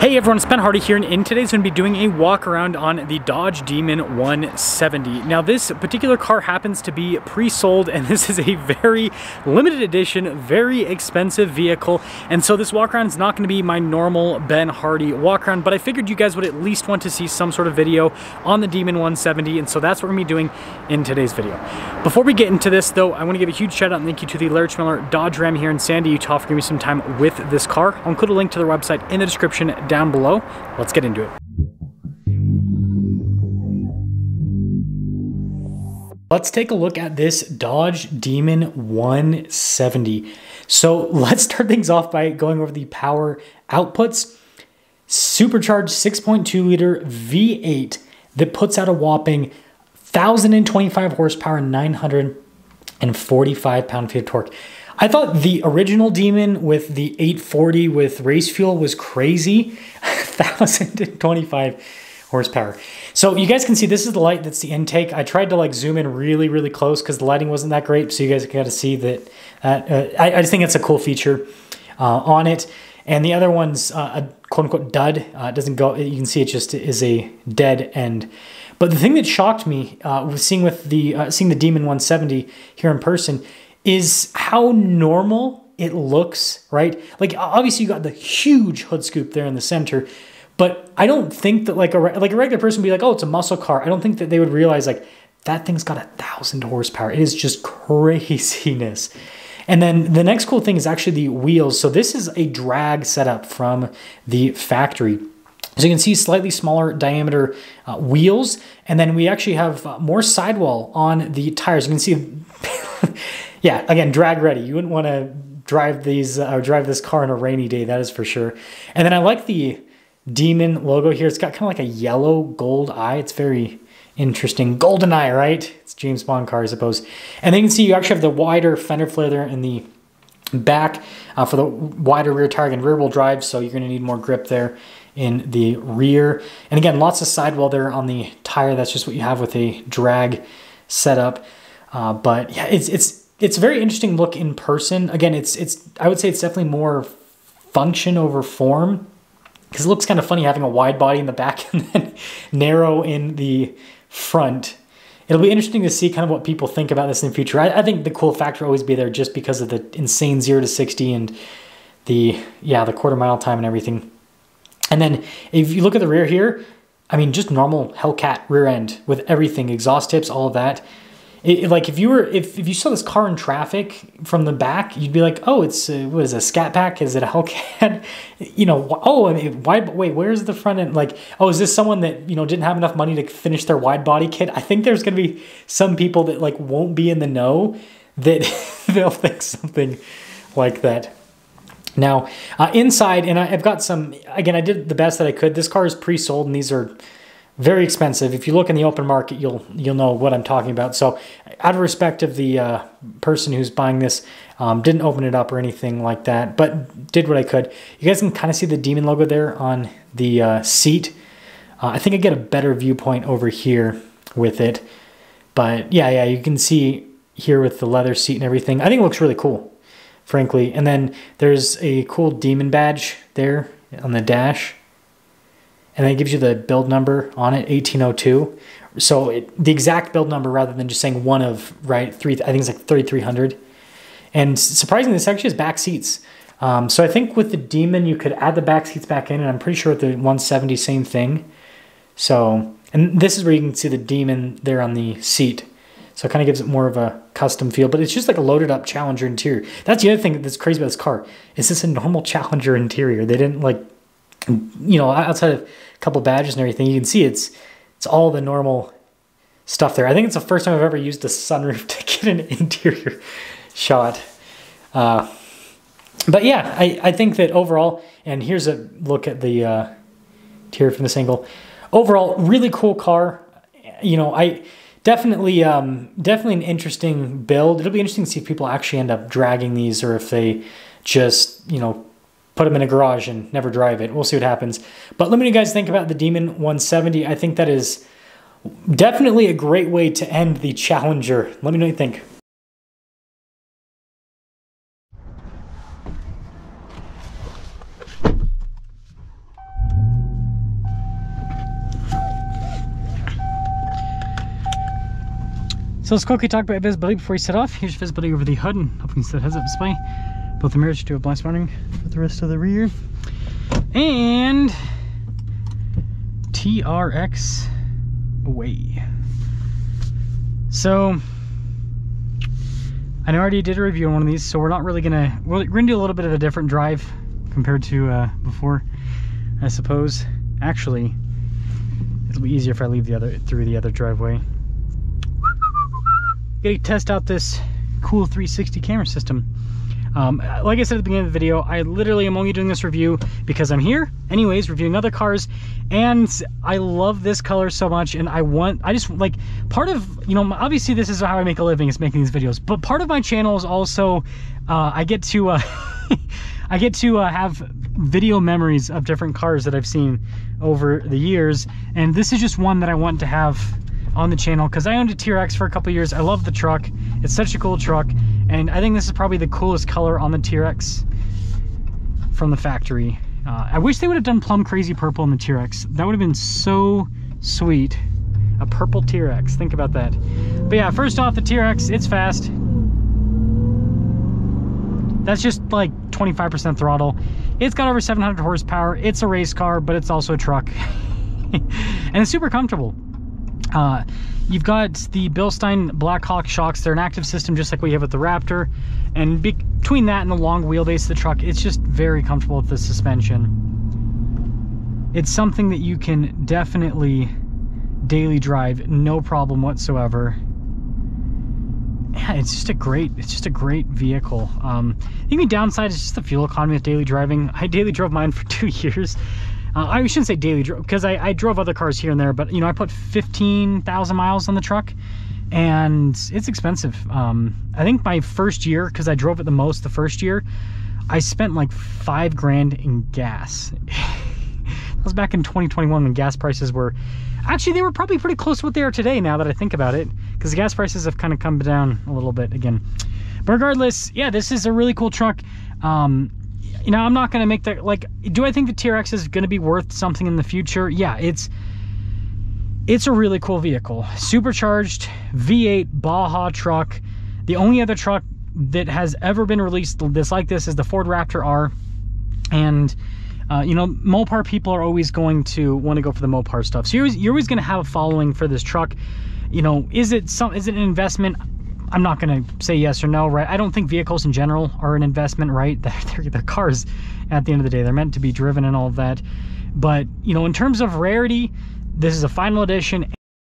Hey everyone, it's Ben Hardy here, and in today's going to be doing a walk around on the Dodge Demon 170. Now this particular car happens to be pre-sold, and this is a very limited edition, very expensive vehicle, and so this walk around is not going to be my normal Ben Hardy walk around, but I figured you guys would at least want to see some sort of video on the Demon 170, and so that's what we're going to be doing in today's video. Before we get into this though, I want to give a huge shout out and thank you to the Larry Miller Dodge Ram here in Sandy, Utah for giving me some time with this car. I'll include a link to their website in the description down below. Let's get into it. Let's take a look at this Dodge Demon 170. So let's start things off by going over the power outputs. Supercharged 6.2 liter V8 that puts out a whopping 1,025 horsepower and 945 pound-feet of torque. I thought the original Demon with the 840 with race fuel was crazy. 1,025 horsepower. So you guys can see this is the light, that's the intake. I tried to like zoom in really close because the lighting wasn't that great, so you guys got to see that. I just think it's a cool feature on it. And the other one's a quote-unquote dud. It doesn't go, you can see it just is a dead end. But the thing that shocked me was seeing the Demon 170 here in person is how normal it looks, right? Like obviously you got the huge hood scoop there in the center, but I don't think that like a regular person would be like, oh, it's a muscle car. I don't think that they would realize like that thing's got 1,000 horsepower. It is just craziness. And then the next cool thing is actually the wheels. So this is a drag setup from the factory. So you can see slightly smaller diameter wheels, and then we actually have more sidewall on the tires. You can see, yeah, again, drag ready. You wouldn't want to drive these or drive this car on a rainy day, that is for sure. And then I like the Demon logo here. It's got kind of like a yellow gold eye. It's very interesting. Golden eye, right? It's a James Bond car, I suppose. And then you can see you actually have the wider fender flare there in the back for the wider rear tire and rear wheel drive, so you're going to need more grip there in the rear. And again, lots of sidewall there on the tire. That's just what you have with a drag setup. But yeah, it's a very interesting look in person. Again, I would say it's definitely more function over form, because it looks kind of funny having a wide body in the back and then narrow in the front. It'll be interesting to see kind of what people think about this in the future. I think the cool factor will always be there just because of the insane 0 to 60 and the quarter-mile time and everything. And then if you look at the rear here, I mean, just normal Hellcat rear end with everything, exhaust tips, all of that. Like if you saw this car in traffic from the back, you'd be like, oh, it's what is it, a Scat Pack? Is it a Hellcat? You know, oh, I mean, wait, where's the front end? Like, oh, is this someone that, you know, didn't have enough money to finish their wide body kit? I think there's going to be some people that like won't be in the know that they'll think something like that. Now, inside, and I've got some, again, I did the best that I could. This car is pre-sold, and these are very expensive. If you look in the open market, you'll know what I'm talking about. So out of respect of the person who's buying this, didn't open it up or anything like that, but did what I could. You guys can kind of see the Demon logo there on the seat. I think I get a better viewpoint over here with it. But yeah, you can see here with the leather seat and everything. I think it looks really cool, frankly. And then there's a cool Demon badge there on the dash. And then it gives you the build number on it, 1802. So the exact build number rather than just saying one of, right, I think it's like 3,300. And surprisingly, this actually has back seats. So I think with the Demon, you could add the back seats back in, and I'm pretty sure with the 170, same thing. So, and this is where you can see the Demon there on the seat. So it kind of gives it more of a custom feel, but it's just like a loaded up Challenger interior. That's the other thing that's crazy about this car. Is this a normal Challenger interior? They didn't like, you know, outside of a couple badges and everything, you can see it's all the normal stuff there. I think it's the first time I've ever used a sunroof to get an interior shot. But yeah, I think that overall, and here's a look at the interior from this angle. Overall, really cool car. You know, I definitely an interesting build. It'll be interesting to see if people actually end up dragging these or if they just, you know, put them in a garage and never drive it. We'll see what happens. But let me know what you guys think about the Demon 170. I think that is definitely a great way to end the Challenger. Let me know what you think. So let's quickly talk about visibility before we set off. Here's visibility over the hood and hopefully set heads-up display. Both the mirrors do a blind spotting for the rest of the rear. And TRX away. So I already did a review on one of these, so we're not really we're gonna do a little bit of a different drive compared to before, I suppose. Actually, it'll be easier if I leave through the other driveway. Gonna test out this cool 360 camera system. Like I said at the beginning of the video, I literally am only doing this review because I'm here anyways reviewing other cars, and I love this color so much, and I just like, part of, you know, obviously this is how I make a living, is making these videos, but part of my channel is also I get to I get to have video memories of different cars that I've seen over the years, and this is just one that I want to have on the channel because I owned a TRX for a couple years. I love the truck. It's such a cool truck, and I think this is probably the coolest color on the TRX from the factory. I wish they would have done plum crazy purple in the TRX. That would have been so sweet. A purple TRX, think about that. But yeah, first off, the TRX, it's fast. That's just like 25% throttle. It's got over 700 horsepower. It's a race car, but it's also a truck. And it's super comfortable. You've got the Bilstein Blackhawk shocks. They're an active system just like we have with the Raptor, and between that and the long wheelbase of the truck, it's just very comfortable with the suspension. It's something that you can definitely daily drive, no problem whatsoever. Yeah, it's just a great vehicle. The only downside is just the fuel economy with daily driving. I daily drove mine for 2 years. I shouldn't say daily drove, because I drove other cars here and there, but you know, I put 15,000 miles on the truck, and it's expensive. I think my first year, because I drove it the most the first year, I spent like $5 grand in gas. That was back in 2021 when gas prices were, actually they were probably pretty close to what they are today now that I think about it, because the gas prices have kind of come down a little bit again. But regardless, yeah, this is a really cool truck. You know, I'm not going to make that, like, do I think the TRX is going to be worth something in the future? Yeah, it's a really cool vehicle. Supercharged V8 Baja truck. The only other truck that has ever been released that's like this is the Ford Raptor R. And, you know, Mopar people are always going to want to go for the Mopar stuff. So you're always going to have a following for this truck. You know, is it an investment? I'm not going to say yes or no, right? I don't think vehicles in general are an investment, right? They're cars at the end of the day. They're meant to be driven and all of that. But, you know, in terms of rarity, this is a final edition,